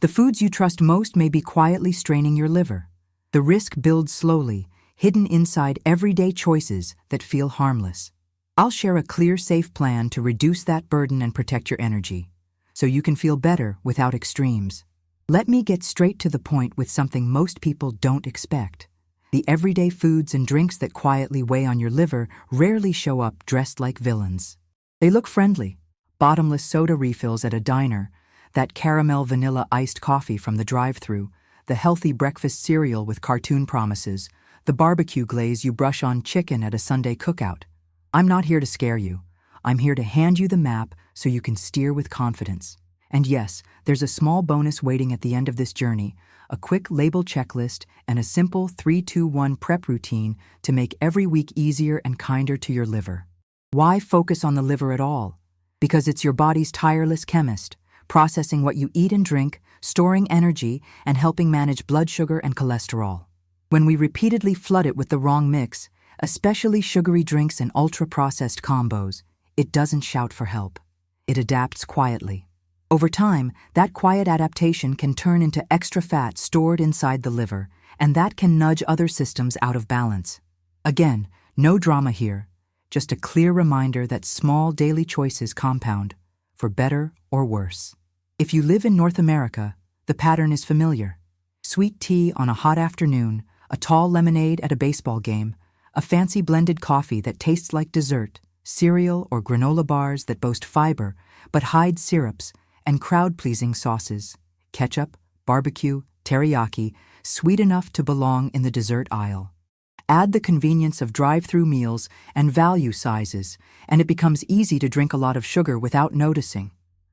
The foods you trust most may be quietly straining your liver. The risk builds slowly, hidden inside everyday choices that feel harmless. I'll share a clear, safe plan to reduce that burden and protect your energy, so you can feel better without extremes. Let me get straight to the point with something most people don't expect. The everyday foods and drinks that quietly weigh on your liver rarely show up dressed like villains. They look friendly. Bottomless soda refills at a diner, that caramel vanilla iced coffee from the drive-thru, the healthy breakfast cereal with cartoon promises, the barbecue glaze you brush on chicken at a Sunday cookout. I'm not here to scare you. I'm here to hand you the map so you can steer with confidence. And yes, there's a small bonus waiting at the end of this journey, a quick label checklist and a simple 3-2-1 prep routine to make every week easier and kinder to your liver. Why focus on the liver at all? Because it's your body's tireless chemist, processing what you eat and drink, storing energy, and helping manage blood sugar and cholesterol. When we repeatedly flood it with the wrong mix, especially sugary drinks and ultra-processed combos, it doesn't shout for help. It adapts quietly. Over time, that quiet adaptation can turn into extra fat stored inside the liver, and that can nudge other systems out of balance. Again, no drama here, just a clear reminder that small daily choices compound, for better or worse. If you live in North America, the pattern is familiar. Sweet tea on a hot afternoon, a tall lemonade at a baseball game, a fancy blended coffee that tastes like dessert, cereal or granola bars that boast fiber but hide syrups, and crowd-pleasing sauces, ketchup, barbecue, teriyaki, sweet enough to belong in the dessert aisle. Add the convenience of drive-thru meals and value sizes, and it becomes easy to drink a lot of sugar without noticing.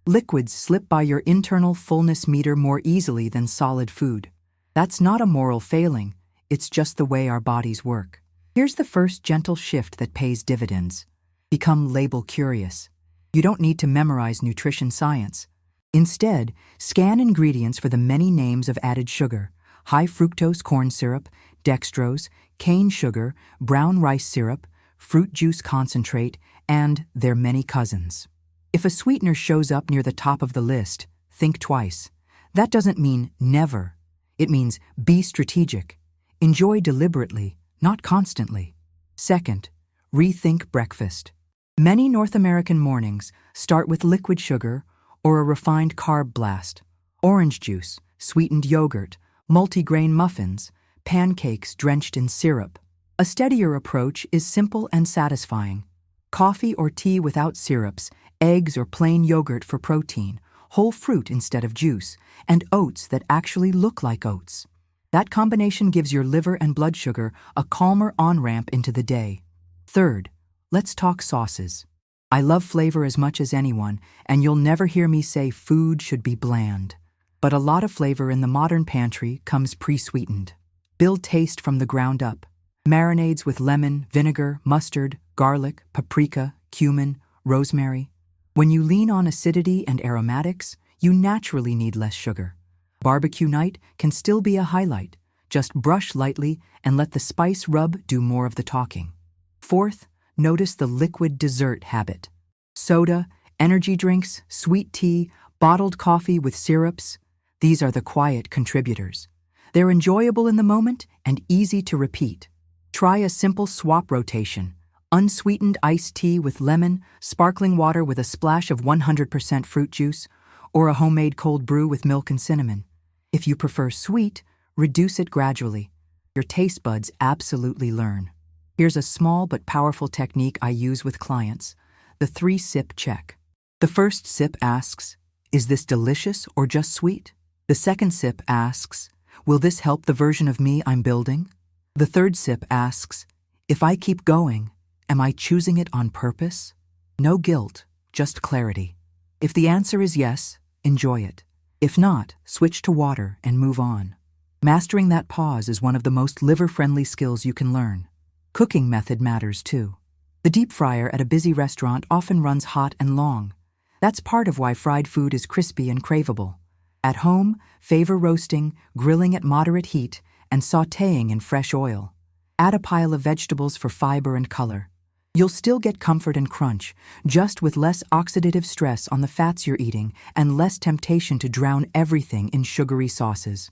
Liquids slip by your internal fullness meter more easily than solid food. That's not a moral failing, it's just the way our bodies work. Here's the first gentle shift that pays dividends. Become label curious. You don't need to memorize nutrition science. Instead, scan ingredients for the many names of added sugar: high fructose corn syrup, dextrose, cane sugar, brown rice syrup, fruit juice concentrate, and their many cousins. If a sweetener shows up near the top of the list, think twice. That doesn't mean never. It means be strategic. Enjoy deliberately, not constantly. Second, rethink breakfast. Many North American mornings start with liquid sugar or a refined carb blast: orange juice, sweetened yogurt, multigrain muffins, pancakes drenched in syrup. A steadier approach is simple and satisfying. Coffee or tea without syrups, eggs or plain yogurt for protein, whole fruit instead of juice, and oats that actually look like oats. That combination gives your liver and blood sugar a calmer on-ramp into the day. Third, let's talk sauces. I love flavor as much as anyone, and you'll never hear me say food should be bland. But a lot of flavor in the modern pantry comes pre-sweetened. Build taste from the ground up. Marinades with lemon, vinegar, mustard, garlic, paprika, cumin, rosemary. When you lean on acidity and aromatics, you naturally need less sugar. Barbecue night can still be a highlight. Just brush lightly and let the spice rub do more of the talking. Fourth, notice the liquid dessert habit. Soda, energy drinks, sweet tea, bottled coffee with syrups. These are the quiet contributors. They're enjoyable in the moment and easy to repeat. Try a simple swap rotation: unsweetened iced tea with lemon, sparkling water with a splash of 100% fruit juice, or a homemade cold brew with milk and cinnamon. If you prefer sweet, reduce it gradually. Your taste buds absolutely learn. Here's a small but powerful technique I use with clients: the 3-sip check. The first sip asks, is this delicious or just sweet? The second sip asks, will this help the version of me I'm building? The third sip asks, if I keep going, am I choosing it on purpose? No guilt, just clarity. If the answer is yes, enjoy it. If not, switch to water and move on. Mastering that pause is one of the most liver-friendly skills you can learn. Cooking method matters too. The deep fryer at a busy restaurant often runs hot and long. That's part of why fried food is crispy and craveable. At home, favor roasting, grilling at moderate heat, and sautéing in fresh oil. Add a pile of vegetables for fiber and color. You'll still get comfort and crunch, just with less oxidative stress on the fats you're eating and less temptation to drown everything in sugary sauces.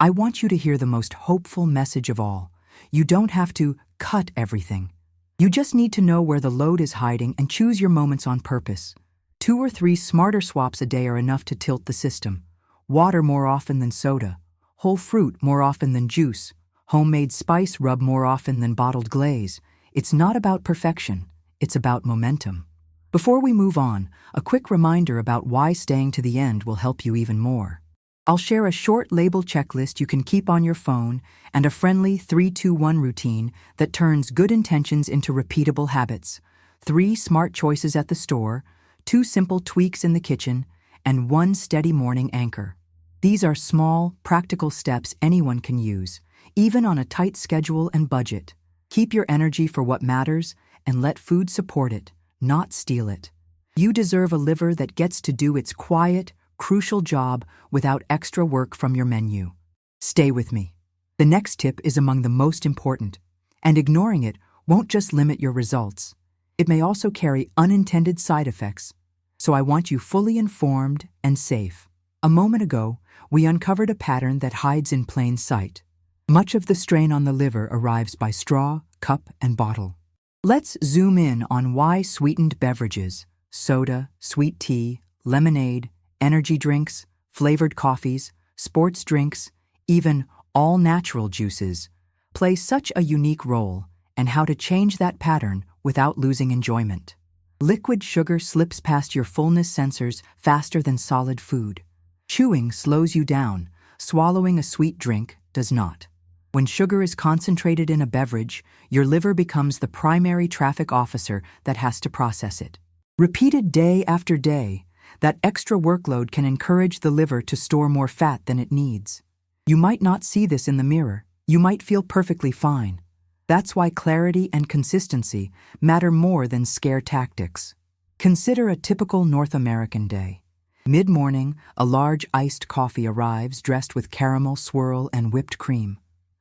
I want you to hear the most hopeful message of all. You don't have to cut everything. You just need to know where the load is hiding and choose your moments on purpose. 2 or 3 smarter swaps a day are enough to tilt the system. Water more often than soda, whole fruit more often than juice, homemade spice rub more often than bottled glaze. It's not about perfection, it's about momentum. Before we move on, a quick reminder about why staying to the end will help you even more. I'll share a short label checklist you can keep on your phone and a friendly 3-2-1 routine that turns good intentions into repeatable habits. 3 smart choices at the store, 2 simple tweaks in the kitchen, and 1 steady morning anchor. These are small, practical steps anyone can use, even on a tight schedule and budget. Keep your energy for what matters and let food support it, not steal it. You deserve a liver that gets to do its quiet, crucial job without extra work from your menu. Stay with me. The next tip is among the most important, and ignoring it won't just limit your results. It may also carry unintended side effects. So I want you fully informed and safe. A moment ago, we uncovered a pattern that hides in plain sight. Much of the strain on the liver arrives by straw, cup, and bottle. Let's zoom in on why sweetened beverages, soda, sweet tea, lemonade, energy drinks, flavored coffees, sports drinks, even all-natural juices, play such a unique role, and how to change that pattern without losing enjoyment. Liquid sugar slips past your fullness sensors faster than solid food. Chewing slows you down, swallowing a sweet drink does not. When sugar is concentrated in a beverage, your liver becomes the primary traffic officer that has to process it. Repeated day after day, that extra workload can encourage the liver to store more fat than it needs. You might not see this in the mirror. You might feel perfectly fine. That's why clarity and consistency matter more than scare tactics. Consider a typical North American day. Mid-morning, a large iced coffee arrives dressed with caramel swirl and whipped cream.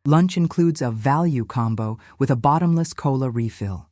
Lunch includes a value combo with a bottomless cola refill.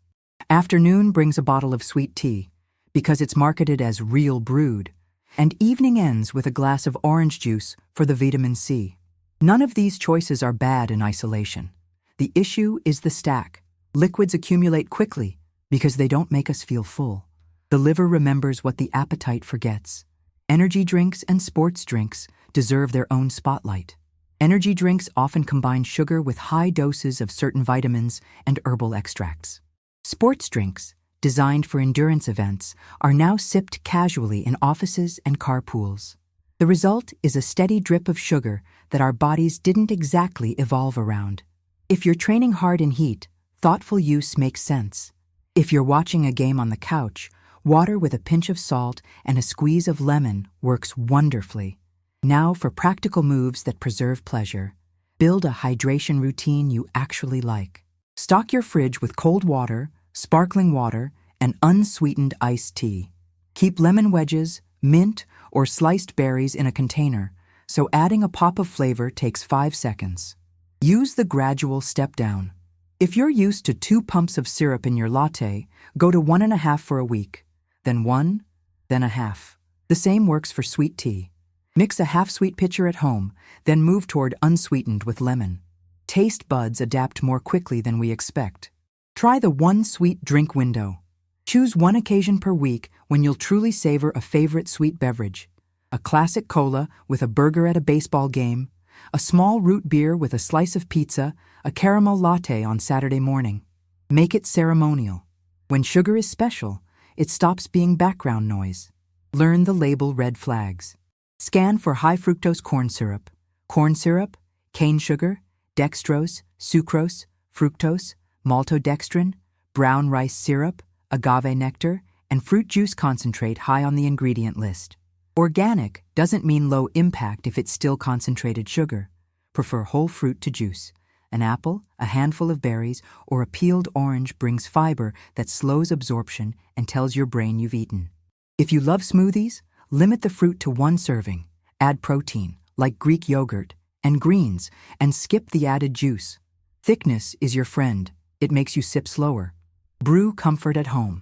Afternoon brings a bottle of sweet tea, because it's marketed as real brewed, and evening ends with a glass of orange juice for the vitamin C. None of these choices are bad in isolation. The issue is the stack. Liquids accumulate quickly because they don't make us feel full. The liver remembers what the appetite forgets. Energy drinks and sports drinks deserve their own spotlight. Energy drinks often combine sugar with high doses of certain vitamins and herbal extracts. Sports drinks, designed for endurance events, are now sipped casually in offices and carpools. The result is a steady drip of sugar that our bodies didn't exactly evolve around. If you're training hard in heat, thoughtful use makes sense. If you're watching a game on the couch, water with a pinch of salt and a squeeze of lemon works wonderfully. Now for practical moves that preserve pleasure. Build a hydration routine you actually like. Stock your fridge with cold water, sparkling water, and unsweetened iced tea. Keep lemon wedges, mint, or sliced berries in a container, so adding a pop of flavor takes 5 seconds. Use the gradual step down. If you're used to 2 pumps of syrup in your latte, go to 1.5 for a week, then 1, then a half. The same works for sweet tea. Mix a half-sweet pitcher at home, then move toward unsweetened with lemon. Taste buds adapt more quickly than we expect. Try the 1 sweet drink window. Choose 1 occasion per week when you'll truly savor a favorite sweet beverage. A classic cola with a burger at a baseball game, a small root beer with a slice of pizza, a caramel latte on Saturday morning. Make it ceremonial. When sugar is special, it stops being background noise. Learn the label red flags. Scan for high fructose corn syrup, cane sugar, dextrose, sucrose, fructose, maltodextrin, brown rice syrup, agave nectar, and fruit juice concentrate high on the ingredient list. Organic doesn't mean low impact if it's still concentrated sugar. Prefer whole fruit to juice. An apple, a handful of berries, or a peeled orange brings fiber that slows absorption and tells your brain you've eaten. If you love smoothies, limit the fruit to 1 serving. Add protein, like Greek yogurt, and greens, and skip the added juice. Thickness is your friend. It makes you sip slower. Brew comfort at home.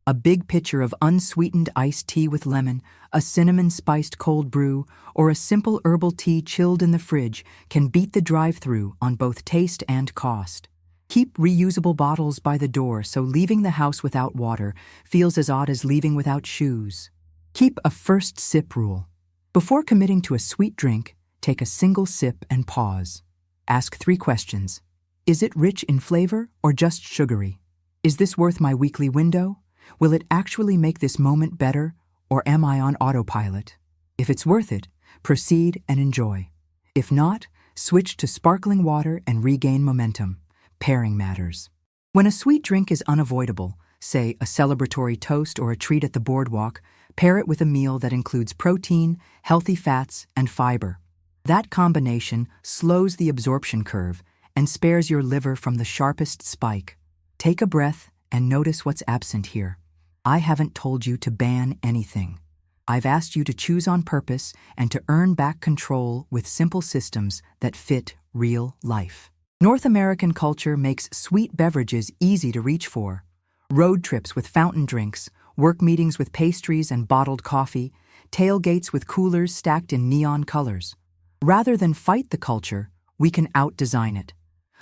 A big pitcher of unsweetened iced tea with lemon, a cinnamon-spiced cold brew, or a simple herbal tea chilled in the fridge can beat the drive-thru on both taste and cost. Keep reusable bottles by the door so leaving the house without water feels as odd as leaving without shoes. Keep a first sip rule. Before committing to a sweet drink, take a single sip and pause. Ask 3 questions. Is it rich in flavor or just sugary? Is this worth my weekly window? Will it actually make this moment better, or am I on autopilot? If it's worth it, proceed and enjoy. If not, switch to sparkling water and regain momentum. Pairing matters. When a sweet drink is unavoidable, say a celebratory toast or a treat at the boardwalk, pair it with a meal that includes protein, healthy fats, and fiber. That combination slows the absorption curve and spares your liver from the sharpest spike. Take a breath and notice what's absent here. I haven't told you to ban anything. I've asked you to choose on purpose and to earn back control with simple systems that fit real life. North American culture makes sweet beverages easy to reach for. Road trips with fountain drinks, work meetings with pastries and bottled coffee, tailgates with coolers stacked in neon colors. Rather than fight the culture, we can out-design it.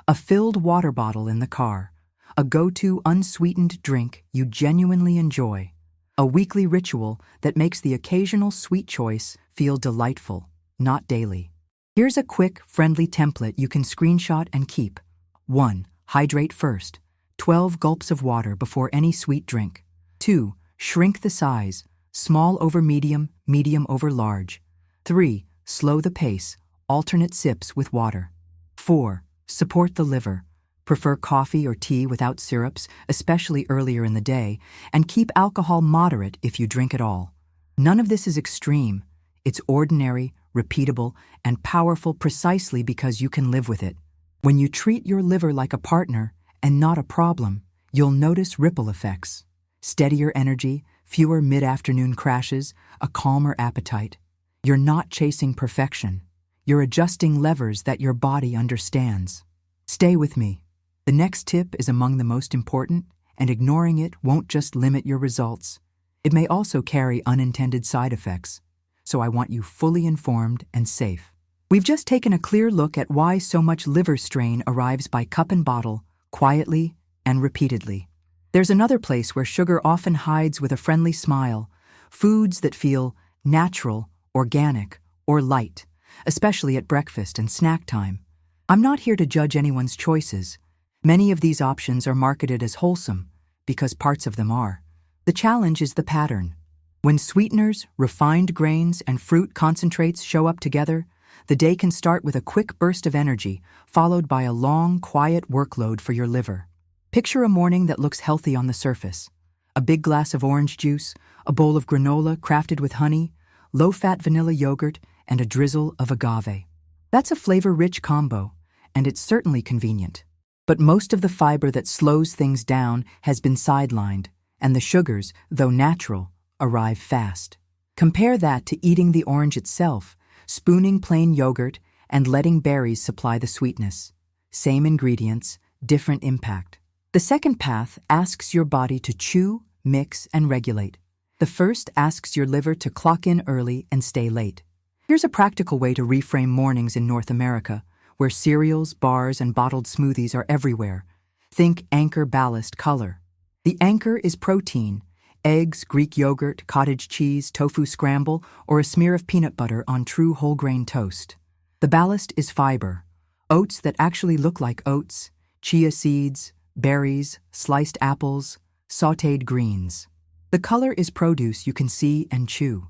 A filled water bottle in the car, a go-to unsweetened drink you genuinely enjoy, a weekly ritual that makes the occasional sweet choice feel delightful, not daily. Here's a quick, friendly template you can screenshot and keep. 1. Hydrate first. 12 gulps of water before any sweet drink. 2. Shrink the size. Small over medium, medium over large. 3. Slow the pace. Alternate sips with water. 4. Support the liver. Prefer coffee or tea without syrups, especially earlier in the day, and keep alcohol moderate if you drink at all. None of this is extreme. It's ordinary, repeatable, and powerful precisely because you can live with it. When you treat your liver like a partner and not a problem, you'll notice ripple effects. Steadier energy, fewer mid-afternoon crashes, a calmer appetite. You're not chasing perfection. You're adjusting levers that your body understands. Stay with me. The next tip is among the most important, and ignoring it won't just limit your results. It may also carry unintended side effects. So I want you fully informed and safe. We've just taken a clear look at why so much liver strain arrives by cup and bottle, quietly and repeatedly. There's another place where sugar often hides with a friendly smile, foods that feel natural, organic, or light, especially at breakfast and snack time. I'm not here to judge anyone's choices. Many of these options are marketed as wholesome, because parts of them are. The challenge is the pattern. When sweeteners, refined grains, and fruit concentrates show up together, the day can start with a quick burst of energy, followed by a long, quiet workload for your liver. Picture a morning that looks healthy on the surface. A big glass of orange juice, a bowl of granola crafted with honey, low-fat vanilla yogurt, and a drizzle of agave. That's a flavor-rich combo, and it's certainly convenient. But most of the fiber that slows things down has been sidelined, and the sugars, though natural, arrive fast. Compare that to eating the orange itself, spooning plain yogurt, and letting berries supply the sweetness. Same ingredients, different impact. The second path asks your body to chew, mix, and regulate. The first asks your liver to clock in early and stay late. Here's a practical way to reframe mornings in North America, where cereals, bars, and bottled smoothies are everywhere. Think anchor ballast color. The anchor is protein, eggs, Greek yogurt, cottage cheese, tofu scramble, or a smear of peanut butter on true whole grain toast. The ballast is fiber, oats that actually look like oats, chia seeds, berries, sliced apples, sautéed greens. The color is produce you can see and chew.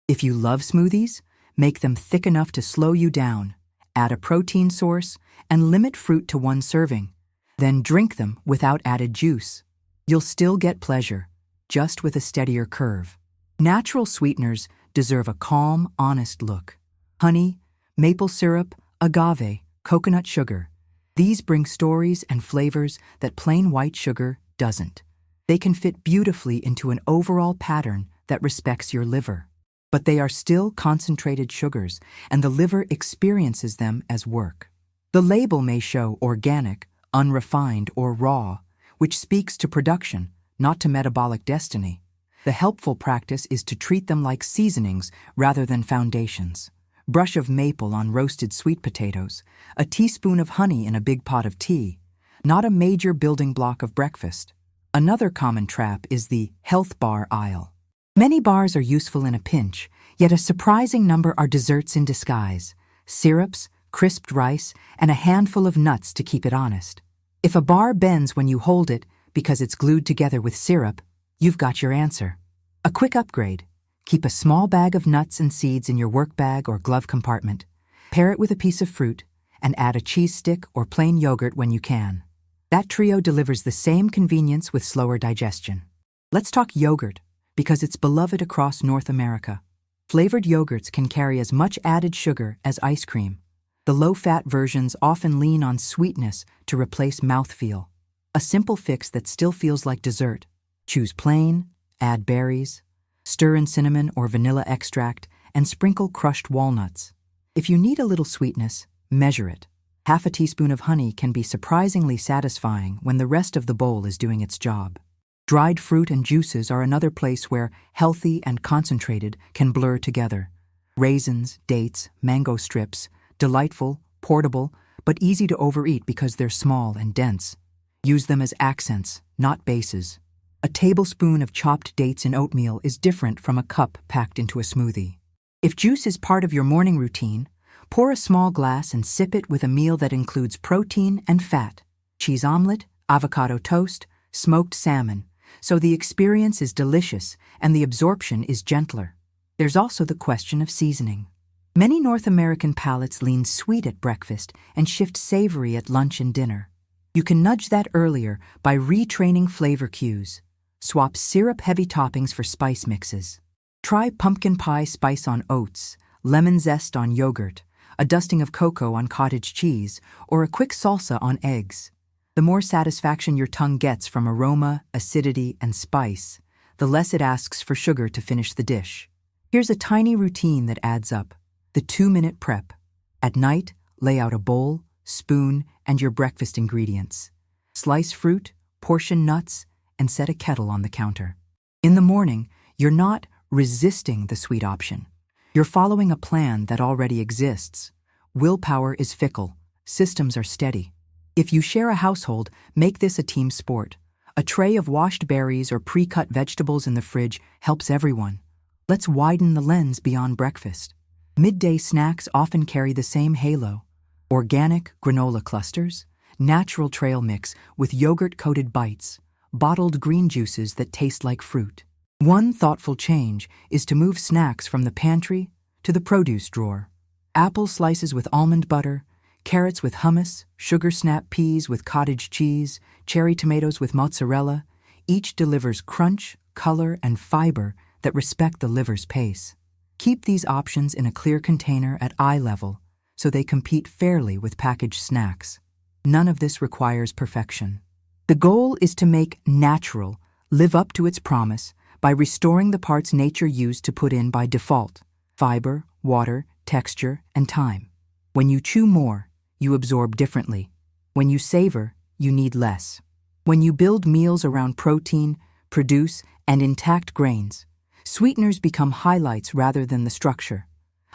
If you love smoothies, make them thick enough to slow you down, add a protein source, and limit fruit to 1 serving. Then drink them without added juice. You'll still get pleasure, just with a steadier curve. Natural sweeteners deserve a calm, honest look. Honey, maple syrup, agave, coconut sugar. These bring stories and flavors that plain white sugar doesn't. They can fit beautifully into an overall pattern that respects your liver. But they are still concentrated sugars, and the liver experiences them as work. The label may show organic, unrefined, or raw, which speaks to production, not to metabolic destiny. The helpful practice is to treat them like seasonings rather than foundations. Brush of maple on roasted sweet potatoes, a teaspoon of honey in a big pot of tea, not a major building block of breakfast. Another common trap is the health bar aisle. Many bars are useful in a pinch, yet a surprising number are desserts in disguise: syrups, crisped rice, and a handful of nuts to keep it honest. If a bar bends when you hold it because it's glued together with syrup, you've got your answer. A quick upgrade: keep a small bag of nuts and seeds in your work bag or glove compartment, pair it with a piece of fruit, and add a cheese stick or plain yogurt when you can. That trio delivers the same convenience with slower digestion. Let's talk yogurt, because it's beloved across North America. Flavored yogurts can carry as much added sugar as ice cream. The low-fat versions often lean on sweetness to replace mouthfeel. A simple fix that still feels like dessert. Choose plain, add berries, stir in cinnamon or vanilla extract, and sprinkle crushed walnuts. If you need a little sweetness, measure it. Half a teaspoon of honey can be surprisingly satisfying when the rest of the bowl is doing its job. Dried fruit and juices are another place where healthy and concentrated can blur together. Raisins, dates, mango strips, delightful, portable, but easy to overeat because they're small and dense. Use them as accents, not bases. A tablespoon of chopped dates in oatmeal is different from a cup packed into a smoothie. If juice is part of your morning routine, pour a small glass and sip it with a meal that includes protein and fat, cheese omelet, avocado toast, smoked salmon, so the experience is delicious and the absorption is gentler. There's also the question of seasoning. Many North American palates lean sweet at breakfast and shift savory at lunch and dinner. You can nudge that earlier by retraining flavor cues. Swap syrup-heavy toppings for spice mixes. Try pumpkin pie spice on oats, lemon zest on yogurt, a dusting of cocoa on cottage cheese, or a quick salsa on eggs. The more satisfaction your tongue gets from aroma, acidity, and spice, the less it asks for sugar to finish the dish. Here's a tiny routine that adds up: the 2-minute prep. At night, lay out a bowl, spoon, and your breakfast ingredients. Slice fruit, portion nuts, and set a kettle on the counter. In the morning, you're not resisting the sweet option. You're following a plan that already exists. Willpower is fickle. Systems are steady. If you share a household, make this a team sport. A tray of washed berries or pre-cut vegetables in the fridge helps everyone. Let's widen the lens beyond breakfast. Midday snacks often carry the same halo. Organic granola clusters, natural trail mix with yogurt-coated bites, bottled green juices that taste like fruit. One thoughtful change is to move snacks from the pantry to the produce drawer. Apple slices with almond butter, carrots with hummus, sugar snap peas with cottage cheese, cherry tomatoes with mozzarella. Each delivers crunch, color, and fiber that respect the liver's pace. Keep these options in a clear container at eye level so they compete fairly with packaged snacks. None of this requires perfection. The goal is to make natural live up to its promise by restoring the parts nature used to put in by default: fiber, water, texture, and time. When you chew more, you absorb differently. When you savor, you need less. When you build meals around protein, produce, and intact grains, sweeteners become highlights rather than the structure.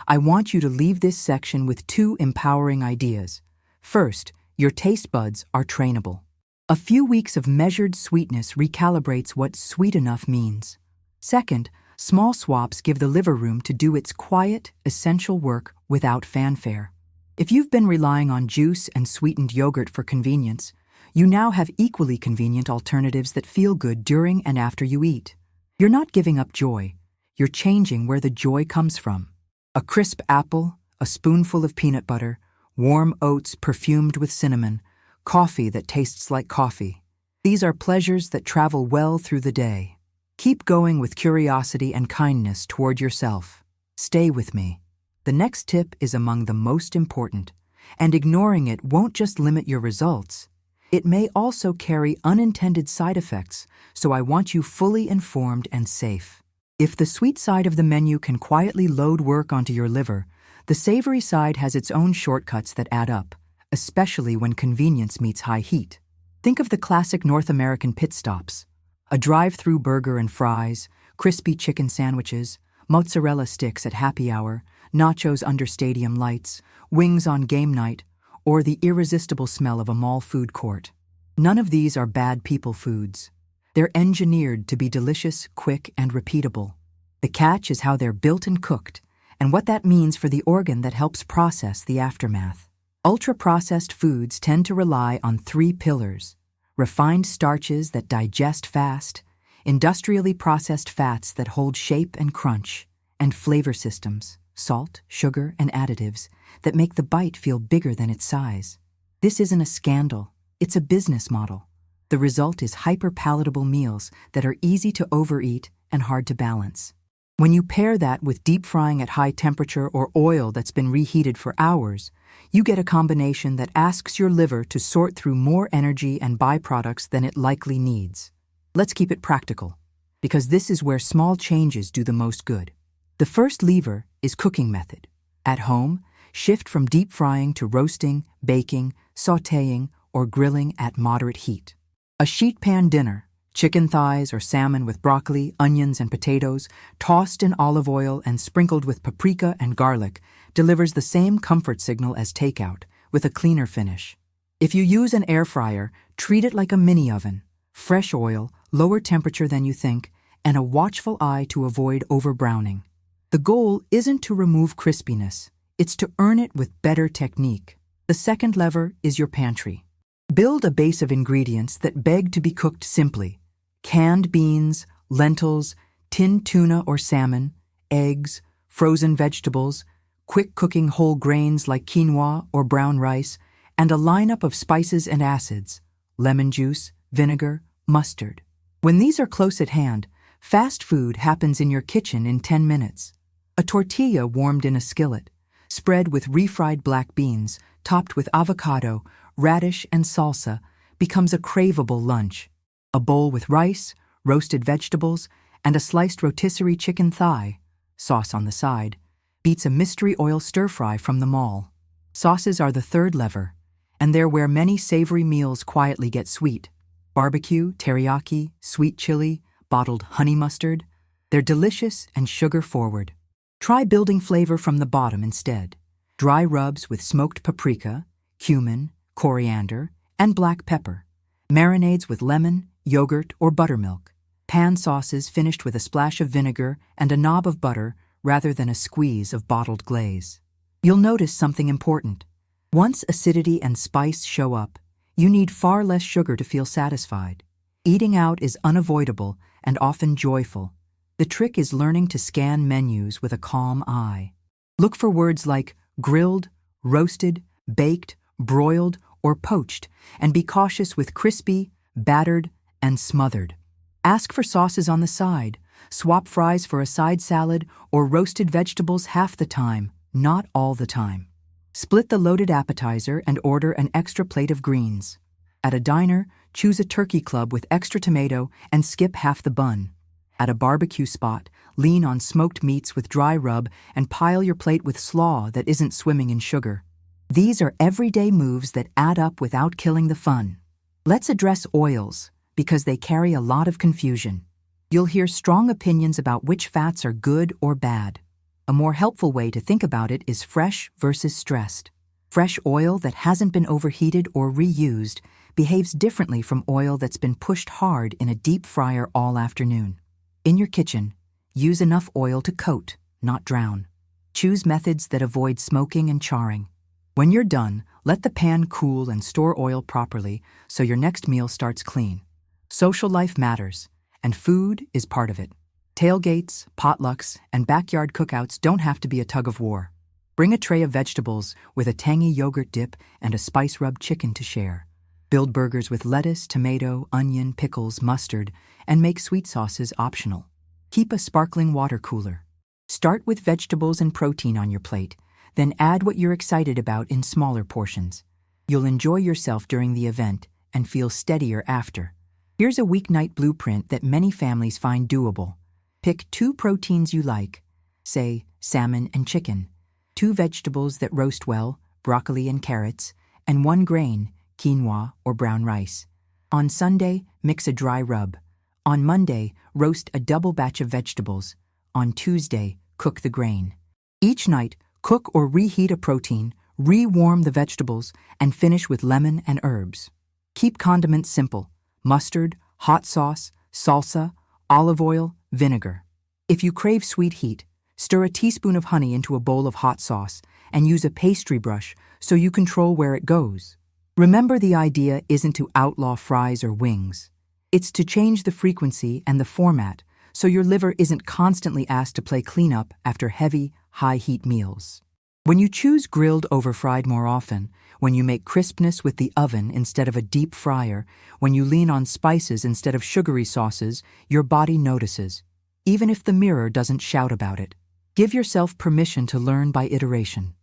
I want you to leave this section with 2 empowering ideas. First, your taste buds are trainable. A few weeks of measured sweetness recalibrates what sweet enough means. Second, small swaps give the liver room to do its quiet, essential work without fanfare. If you've been relying on juice and sweetened yogurt for convenience, you now have equally convenient alternatives that feel good during and after you eat. You're not giving up joy. You're changing where the joy comes from. A crisp apple, a spoonful of peanut butter, warm oats perfumed with cinnamon, coffee that tastes like coffee. These are pleasures that travel well through the day. Keep going with curiosity and kindness toward yourself. Stay with me. The next tip is among the most important, and ignoring it won't just limit your results. It may also carry unintended side effects, so I want you fully informed and safe. If the sweet side of the menu can quietly load work onto your liver, the savory side has its own shortcuts that add up, especially when convenience meets high heat. Think of the classic North American pit stops: a drive-thru burger and fries, crispy chicken sandwiches, mozzarella sticks at happy hour, nachos under stadium lights, wings on game night, or the irresistible smell of a mall food court. None of these are bad people foods. They're engineered to be delicious, quick, and repeatable. The catch is how they're built and cooked, and what that means for the organ that helps process the aftermath. Ultra-processed foods tend to rely on 3 pillars: refined starches that digest fast, industrially processed fats that hold shape and crunch, and flavor systems, salt, sugar, and additives, that make the bite feel bigger than its size. This isn't a scandal, it's a business model. The result is hyper-palatable meals that are easy to overeat and hard to balance. When you pair that with deep frying at high temperature or oil that's been reheated for hours, you get a combination that asks your liver to sort through more energy and byproducts than it likely needs. Let's keep it practical, because this is where small changes do the most good. The first lever is cooking method. At home, shift from deep frying to roasting, baking, sautéing, or grilling at moderate heat. A sheet pan dinner, chicken thighs or salmon with broccoli, onions, and potatoes, tossed in olive oil and sprinkled with paprika and garlic, delivers the same comfort signal as takeout, with a cleaner finish. If you use an air fryer, treat it like a mini oven. Fresh oil, lower temperature than you think, and a watchful eye to avoid overbrowning. The goal isn't to remove crispiness, it's to earn it with better technique. The second lever is your pantry. Build a base of ingredients that beg to be cooked simply: canned beans, lentils, tinned tuna or salmon, eggs, frozen vegetables, quick-cooking whole grains like quinoa or brown rice, and a lineup of spices and acids: lemon juice, vinegar, mustard. When these are close at hand, fast food happens in your kitchen in 10 minutes. A tortilla warmed in a skillet, spread with refried black beans, topped with avocado, radish, and salsa, becomes a craveable lunch. A bowl with rice, roasted vegetables, and a sliced rotisserie chicken thigh, sauce on the side, beats a mystery oil stir-fry from the mall. Sauces are the third lever, and they're where many savory meals quietly get sweet. Barbecue, teriyaki, sweet chili, bottled honey mustard. They're delicious and sugar-forward. Try building flavor from the bottom instead. Dry rubs with smoked paprika, cumin, coriander, and black pepper. Marinades with lemon, yogurt, or buttermilk. Pan sauces finished with a splash of vinegar and a knob of butter rather than a squeeze of bottled glaze. You'll notice something important. Once acidity and spice show up, you need far less sugar to feel satisfied. Eating out is unavoidable and often joyful. The trick is learning to scan menus with a calm eye. Look for words like grilled, roasted, baked, broiled, or poached, and be cautious with crispy, battered, and smothered. Ask for sauces on the side. Swap fries for a side salad or roasted vegetables half the time, not all the time. Split the loaded appetizer and order an extra plate of greens. At a diner, choose a turkey club with extra tomato and skip half the bun. At a barbecue spot, lean on smoked meats with dry rub and pile your plate with slaw that isn't swimming in sugar. These are everyday moves that add up without killing the fun. Let's address oils, because they carry a lot of confusion. You'll hear strong opinions about which fats are good or bad. A more helpful way to think about it is fresh versus stressed. Fresh oil that hasn't been overheated or reused behaves differently from oil that's been pushed hard in a deep fryer all afternoon. In your kitchen, use enough oil to coat, not drown. Choose methods that avoid smoking and charring. When you're done, let the pan cool and store oil properly so your next meal starts clean. Social life matters, and food is part of it. Tailgates, potlucks, and backyard cookouts don't have to be a tug-of-war. Bring a tray of vegetables with a tangy yogurt dip and a spice-rubbed chicken to share. Build burgers with lettuce, tomato, onion, pickles, mustard, and make sweet sauces optional. Keep a sparkling water cooler. Start with vegetables and protein on your plate, then add what you're excited about in smaller portions. You'll enjoy yourself during the event and feel steadier after. Here's a weeknight blueprint that many families find doable. Pick 2 proteins you like, say salmon and chicken, 2 vegetables that roast well, broccoli and carrots, and 1 grain, quinoa or brown rice. On Sunday, mix a dry rub. On Monday, roast a double batch of vegetables. On Tuesday, cook the grain. Each night, cook or reheat a protein, re-warm the vegetables, and finish with lemon and herbs. Keep condiments simple: mustard, hot sauce, salsa, olive oil, vinegar. If you crave sweet heat, stir a teaspoon of honey into a bowl of hot sauce and use a pastry brush so you control where it goes. Remember, the idea isn't to outlaw fries or wings. It's to change the frequency and the format so your liver isn't constantly asked to play cleanup after heavy, high-heat meals. When you choose grilled over fried more often, when you make crispness with the oven instead of a deep fryer, when you lean on spices instead of sugary sauces, your body notices, even if the mirror doesn't shout about it. Give yourself permission to learn by iteration.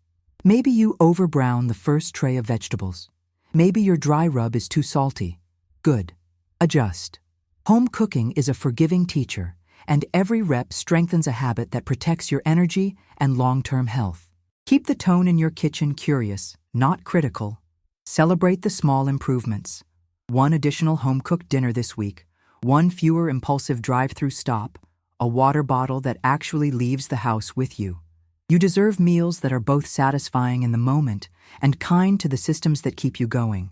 Maybe you overbrown the first tray of vegetables. Maybe your dry rub is too salty. Good. Adjust. Home cooking is a forgiving teacher, and every rep strengthens a habit that protects your energy and long-term health. Keep the tone in your kitchen curious, not critical. Celebrate the small improvements. One additional home-cooked dinner this week, one fewer impulsive drive-through stop, a water bottle that actually leaves the house with you. You deserve meals that are both satisfying in the moment and kind to the systems that keep you going.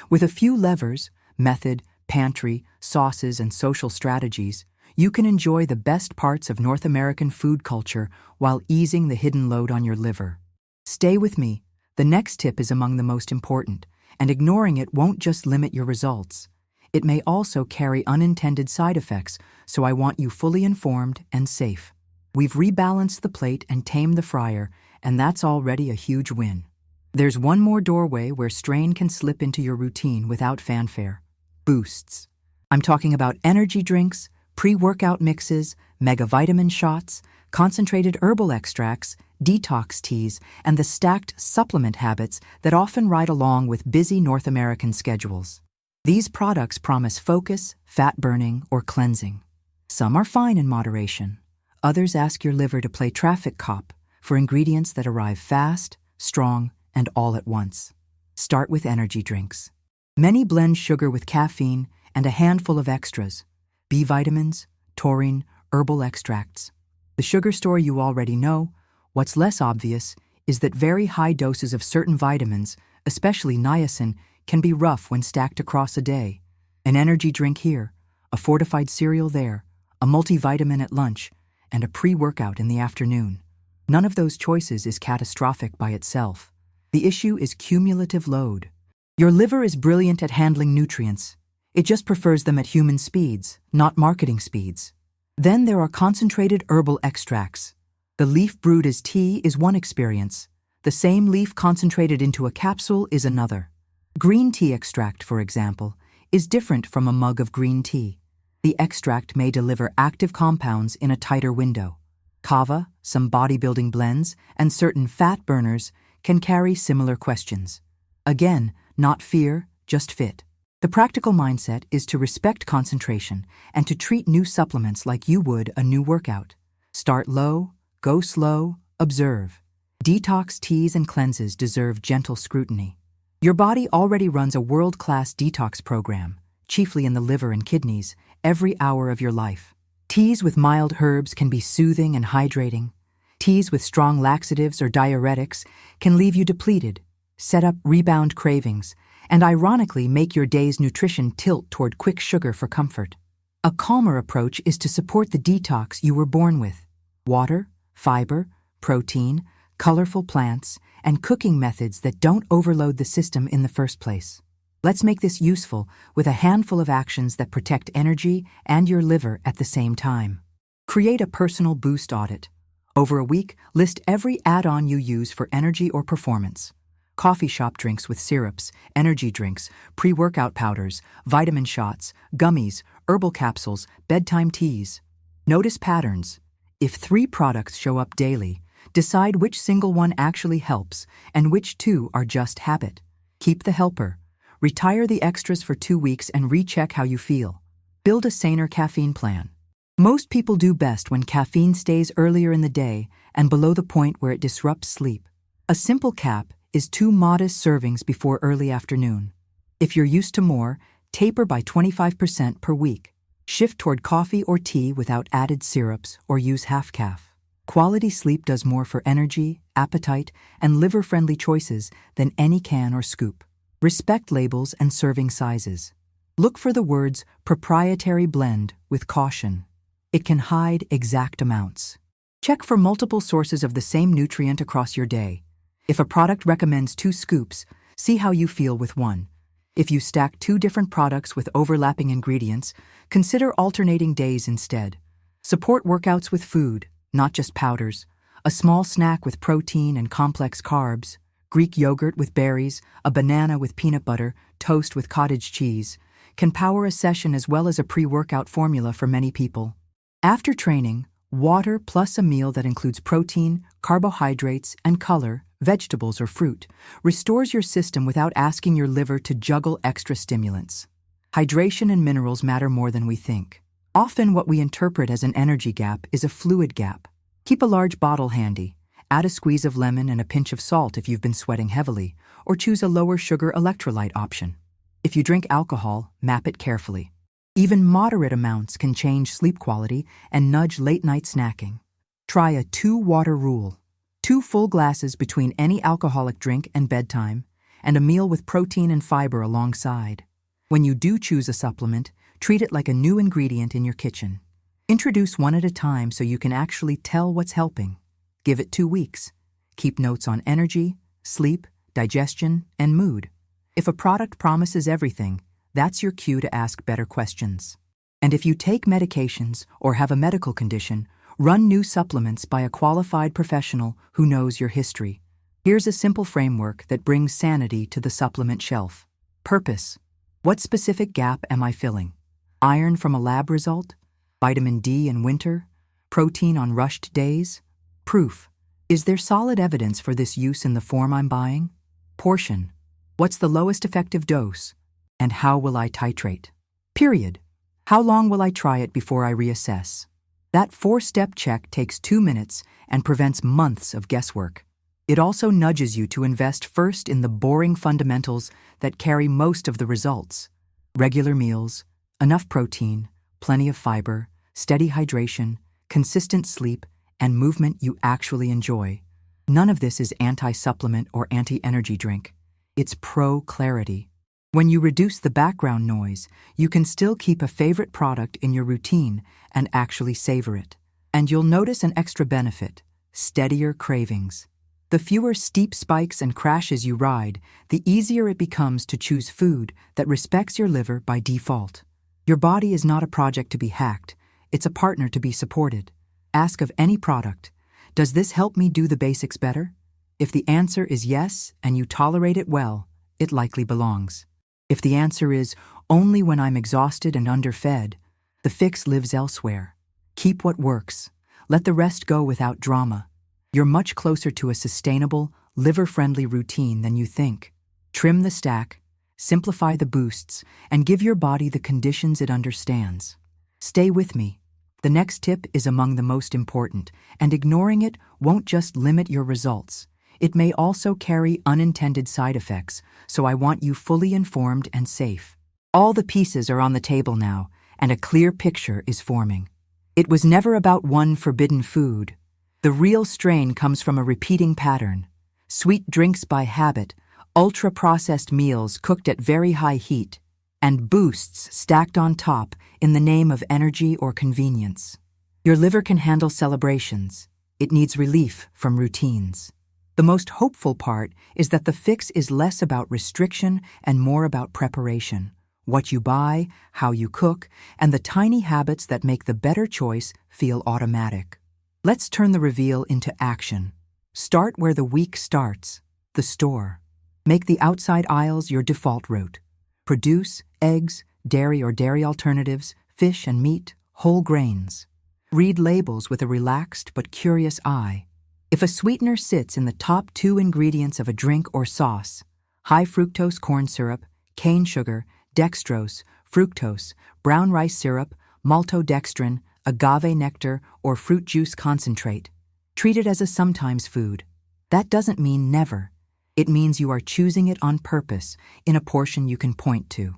With a few levers, method, pantry, sauces, and social strategies, you can enjoy the best parts of North American food culture while easing the hidden load on your liver. Stay with me. The next tip is among the most important, and ignoring it won't just limit your results. It may also carry unintended side effects, so I want you fully informed and safe. We've rebalanced the plate and tamed the fryer, and that's already a huge win. There's one more doorway where strain can slip into your routine without fanfare: boosts. I'm talking about energy drinks, pre-workout mixes, mega vitamin shots, concentrated herbal extracts, detox teas, and the stacked supplement habits that often ride along with busy North American schedules. These products promise focus, fat burning, or cleansing. Some are fine in moderation. Others ask your liver to play traffic cop for ingredients that arrive fast, strong, and all at once. Start with energy drinks. Many blend sugar with caffeine and a handful of extras: B vitamins, taurine, herbal extracts. The sugar story you already know. What's less obvious is that very high doses of certain vitamins, especially niacin, can be rough when stacked across a day. An energy drink here, a fortified cereal there, a multivitamin at lunch, and a pre-workout in the afternoon. None of those choices is catastrophic by itself. The issue is cumulative load. Your liver is brilliant at handling nutrients. It just prefers them at human speeds, not marketing speeds. Then there are concentrated herbal extracts. The leaf brewed as tea is one experience. The same leaf concentrated into a capsule is another. Green tea extract, for example, is different from a mug of green tea. The extract may deliver active compounds in a tighter window. Kava, some bodybuilding blends, and certain fat burners can carry similar questions. Again, not fear, just fit. The practical mindset is to respect concentration and to treat new supplements like you would a new workout. Start low, go slow, observe. Detox teas and cleanses deserve gentle scrutiny. Your body already runs a world-class detox program, chiefly in the liver and kidneys, every hour of your life. Teas with mild herbs can be soothing and hydrating. Teas with strong laxatives or diuretics can leave you depleted, set up rebound cravings, and ironically make your day's nutrition tilt toward quick sugar for comfort. A calmer approach is to support the detox you were born with: water, fiber, protein, colorful plants, and cooking methods that don't overload the system in the first place. Let's make this useful with a handful of actions that protect energy and your liver at the same time. Create a personal boost audit. Over a week, list every add-on you use for energy or performance. Coffee shop drinks with syrups, energy drinks, pre-workout powders, vitamin shots, gummies, herbal capsules, bedtime teas. Notice patterns. If 3 products show up daily, decide which single one actually helps and which 2 are just habit. Keep the helper. Retire the extras for 2 weeks and recheck how you feel. Build a saner caffeine plan. Most people do best when caffeine stays earlier in the day and below the point where it disrupts sleep. A simple cap is 2 modest servings before early afternoon. If you're used to more, Taper by 25% per week. Shift toward coffee or tea without added syrups or use half-caff. Quality sleep does more for energy, appetite, and liver-friendly choices than any can or scoop. Respect labels and serving sizes. Look for the words proprietary blend with caution. It can hide exact amounts. Check for multiple sources of the same nutrient across your day. If a product recommends 2 scoops, see how you feel with one. If you stack 2 different products with overlapping ingredients, consider alternating days instead. Support workouts with food, not just powders. A small snack with protein and complex carbs, Greek yogurt with berries, a banana with peanut butter, toast with cottage cheese, can power a session as well as a pre-workout formula for many people. After training, water plus a meal that includes protein, carbohydrates, and color, vegetables or fruit, restores your system without asking your liver to juggle extra stimulants. Hydration and minerals matter more than we think. Often what we interpret as an energy gap is a fluid gap. Keep a large bottle handy. Add a squeeze of lemon and a pinch of salt if you've been sweating heavily, or choose a lower sugar electrolyte option. If you drink alcohol, map it carefully. Even moderate amounts can change sleep quality and nudge late-night snacking. Try a 2-water rule. 2 full glasses between any alcoholic drink and bedtime, and a meal with protein and fiber alongside. When you do choose a supplement, treat it like a new ingredient in your kitchen. Introduce one at a time so you can actually tell what's helping. Give it 2 weeks. Keep notes on energy, sleep, digestion, and mood. If a product promises everything, that's your cue to ask better questions. And if you take medications or have a medical condition, run new supplements by a qualified professional who knows your history. Here's a simple framework that brings sanity to the supplement shelf. Purpose. What specific gap am I filling? Iron from a lab result? Vitamin D in winter? Protein on rushed days? Proof. Is there solid evidence for this use in the form I'm buying? Portion. What's the lowest effective dose? And how will I titrate? Period. How long will I try it before I reassess? That 4-step check takes 2 minutes and prevents months of guesswork. It also nudges you to invest first in the boring fundamentals that carry most of the results. Regular meals, enough protein, plenty of fiber, steady hydration, consistent sleep, and movement you actually enjoy. None of this is anti-supplement or anti-energy drink. It's pro-clarity. When you reduce the background noise, you can still keep a favorite product in your routine and actually savor it. And you'll notice an extra benefit: steadier cravings. The fewer steep spikes and crashes you ride, the easier it becomes to choose food that respects your liver by default. Your body is not a project to be hacked, it's a partner to be supported. Ask of any product, does this help me do the basics better? If the answer is yes and you tolerate it well, it likely belongs. If the answer is only when I'm exhausted and underfed, the fix lives elsewhere. Keep what works. Let the rest go without drama. You're much closer to a sustainable, liver-friendly routine than you think. Trim the stack, simplify the boosts, and give your body the conditions it understands. Stay with me. The next tip is among the most important, and ignoring it won't just limit your results. It may also carry unintended side effects, so I want you fully informed and safe. All the pieces are on the table now, and a clear picture is forming. It was never about one forbidden food. The real strain comes from a repeating pattern. Sweet drinks by habit, ultra-processed meals cooked at very high heat, and boosts stacked on top in the name of energy or convenience. Your liver can handle celebrations. It needs relief from routines. The most hopeful part is that the fix is less about restriction and more about preparation. What you buy, how you cook, and the tiny habits that make the better choice feel automatic. Let's turn the reveal into action. Start where the week starts, the store. Make the outside aisles your default route. Produce, eggs, dairy or dairy alternatives, fish and meat, whole grains. Read labels with a relaxed but curious eye. If a sweetener sits in the top 2 ingredients of a drink or sauce, high fructose corn syrup, cane sugar, dextrose, fructose, brown rice syrup, maltodextrin, agave nectar, or fruit juice concentrate, treat it as a sometimes food. That doesn't mean never. It means you are choosing it on purpose in a portion you can point to.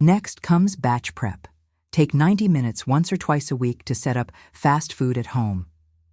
Next comes batch prep. Take 90 minutes once or twice a week to set up fast food at home.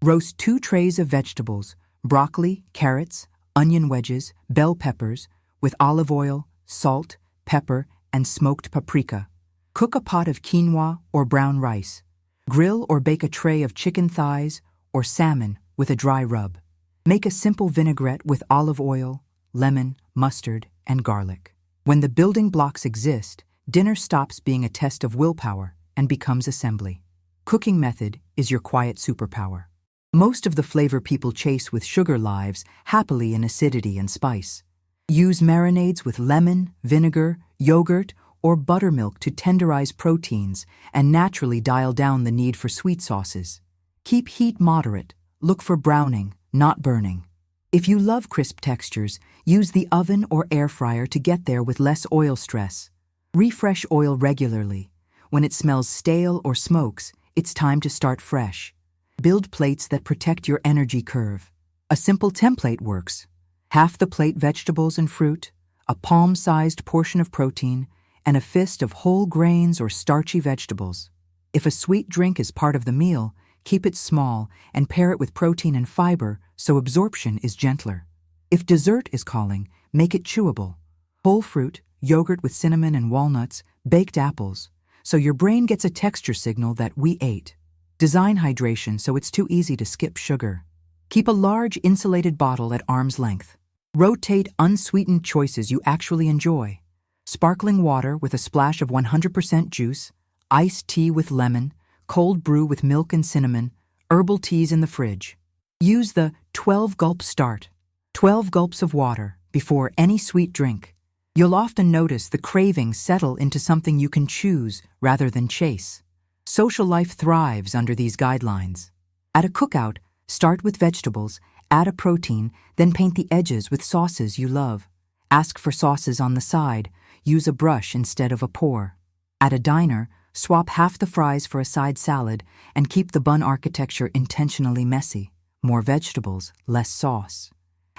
Roast 2 trays of vegetables, broccoli, carrots, onion wedges, bell peppers, with olive oil, salt, pepper, and smoked paprika. Cook a pot of quinoa or brown rice. Grill or bake a tray of chicken thighs or salmon with a dry rub. Make a simple vinaigrette with olive oil, lemon, mustard, and garlic. When the building blocks exist, dinner stops being a test of willpower and becomes assembly. Cooking method is your quiet superpower. Most of the flavor people chase with sugar lives happily in acidity and spice. Use marinades with lemon, vinegar, yogurt, or buttermilk to tenderize proteins and naturally dial down the need for sweet sauces. Keep heat moderate. Look for browning, not burning. If you love crisp textures, use the oven or air fryer to get there with less oil stress. Refresh oil regularly. When it smells stale or smokes, it's time to start fresh. Build plates that protect your energy curve. A simple template works. Half the plate vegetables and fruit, a palm-sized portion of protein, and a fist of whole grains or starchy vegetables. If a sweet drink is part of the meal, keep it small and pair it with protein and fiber so absorption is gentler. If dessert is calling, make it chewable. Whole fruit, yogurt with cinnamon and walnuts, baked apples, so your brain gets a texture signal that we ate. Design hydration so it's too easy to skip sugar. Keep a large insulated bottle at arm's length. Rotate unsweetened choices you actually enjoy. Sparkling water with a splash of 100% juice, iced tea with lemon, cold brew with milk and cinnamon, herbal teas in the fridge. Use the 12-gulp start, 12 gulps of water before any sweet drink. You'll often notice the cravings settle into something you can choose rather than chase. Social life thrives under these guidelines. At a cookout, start with vegetables, add a protein, then paint the edges with sauces you love. Ask for sauces on the side, use a brush instead of a pour. At a diner, swap half the fries for a side salad and keep the bun architecture intentionally messy. More vegetables, less sauce.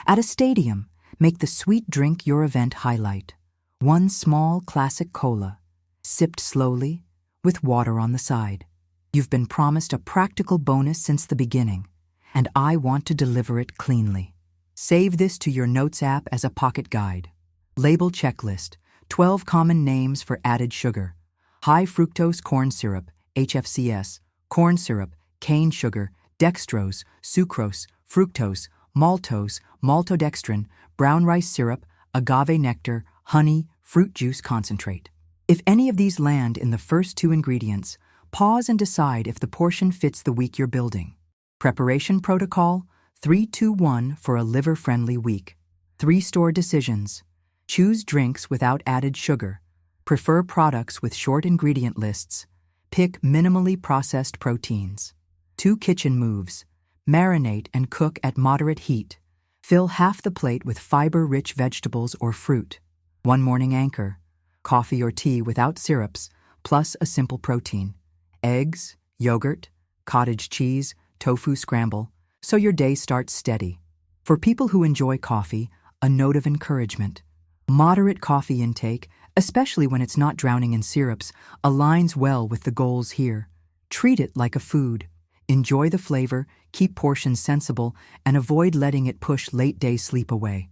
At a stadium, make the sweet drink your event highlight. One small classic cola, sipped slowly, with water on the side. You've been promised a practical bonus since the beginning, and I want to deliver it cleanly. Save this to your notes app as a pocket guide. Label checklist, 12 common names for added sugar. High fructose corn syrup, HFCS, corn syrup, cane sugar, dextrose, sucrose, fructose, maltose, maltodextrin, brown rice syrup, agave nectar, honey, fruit juice concentrate. If any of these land in the first 2 ingredients, pause and decide if the portion fits the week you're building. Preparation protocol, 3-2-1 for a liver-friendly week. 3 store decisions. Choose drinks without added sugar. Prefer products with short ingredient lists. Pick minimally processed proteins. 2 kitchen moves. Marinate and cook at moderate heat. Fill half the plate with fiber-rich vegetables or fruit. 1 morning anchor. Coffee or tea without syrups, plus a simple protein. Eggs, yogurt, cottage cheese, tofu scramble, so your day starts steady. For people who enjoy coffee, a note of encouragement. Moderate coffee intake, especially when it's not drowning in syrups, aligns well with the goals here. Treat it like a food. Enjoy the flavor, keep portions sensible, and avoid letting it push late-day sleep away.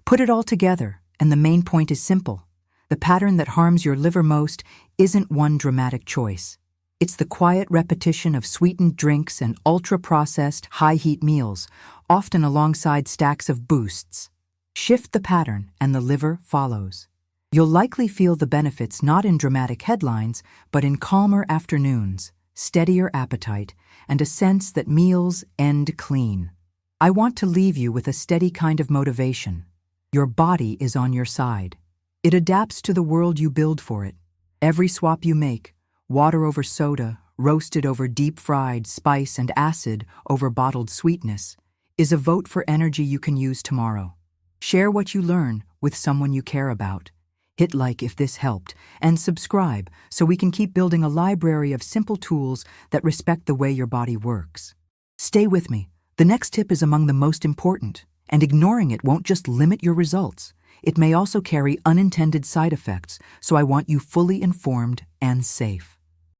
Put it all together, and the main point is simple. The pattern that harms your liver most isn't one dramatic choice. It's the quiet repetition of sweetened drinks and ultra-processed, high-heat meals, often alongside stacks of boosts. Shift the pattern, and the liver follows. You'll likely feel the benefits not in dramatic headlines, but in calmer afternoons, steadier appetite, and a sense that meals end clean. I want to leave you with a steady kind of motivation. Your body is on your side. It adapts to the world you build for it. Every swap you make, water over soda, roasted over deep-fried, spice and acid over bottled sweetness, is a vote for energy you can use tomorrow. Share what you learn with someone you care about. Hit like if this helped, and subscribe so we can keep building a library of simple tools that respect the way your body works. Stay with me. The next tip is among the most important, and ignoring it won't just limit your results. It may also carry unintended side effects, so I want you fully informed and safe.